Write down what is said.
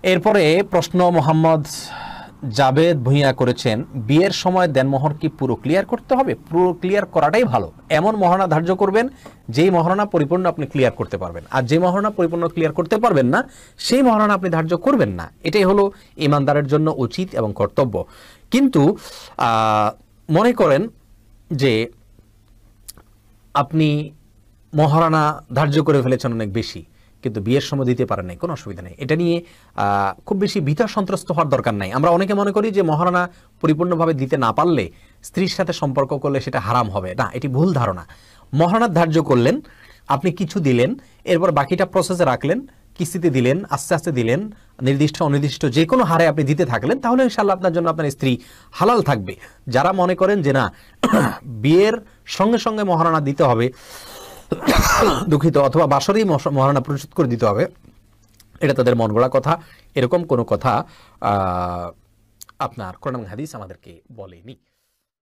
এরপরে প্রশ্ন মোহাম্মদ জাবেদ ভুঁইয়া করেছেন, বিয়ের সময় দেনমোহর কি পুরো ক্লিয়ার করতে হবে? পুরো ক্লিয়ার করাটাই ভালো। এমন মহারণা ধার্য করবেন যেই মহারণা পরিপূর্ণ আপনি ক্লিয়ার করতে পারবেন, আর যে মহারণা পরিপূর্ণ ক্লিয়ার করতে পারবেন না সেই মহারণা আপনি ধার্য করবেন না। এটাই হলো ইমানদারের জন্য উচিত এবং কর্তব্য। কিন্তু মনে করেন যে আপনি মহারণা ধার্য করে ফেলেছেন অনেক বেশি, কিন্তু বিয়ের সময় দিতে পারেন নাই, কোনো অসুবিধা নেই। এটা নিয়ে খুব বেশি ভীতা সন্ত্রস্ত হওয়ার দরকার নাই। আমরা অনেকে মনে করি যে মহারণা পরিপূর্ণভাবে দিতে না পারলে স্ত্রীর সাথে সম্পর্ক করলে সেটা হারাম হবে। না, এটি ভুল ধারণা। মহারণা ধার্য করলেন, আপনি কিছু দিলেন, এরপর বাকিটা প্রসেসে রাখলেন, কিস্তিতে দিলেন, আস্তে আস্তে দিলেন, নির্দিষ্ট অনির্দিষ্ট যে কোনো হারে আপনি দিতে থাকলেন, তাহলে ইনশাআল্লাহ আপনার জন্য আপনার স্ত্রী হালাল থাকবে। যারা মনে করেন যে না বিয়ের সঙ্গে সঙ্গে মহারণা দিতে হবে, দুঃখিত, অথবা বাসরেই মহারণা পরিশোধ করে দিতে হবে, এটা তাদের মন গড়া কথা। এরকম কোনো কথা আপনার কোরআন এবং হাদিস আমাদেরকে বলেনি।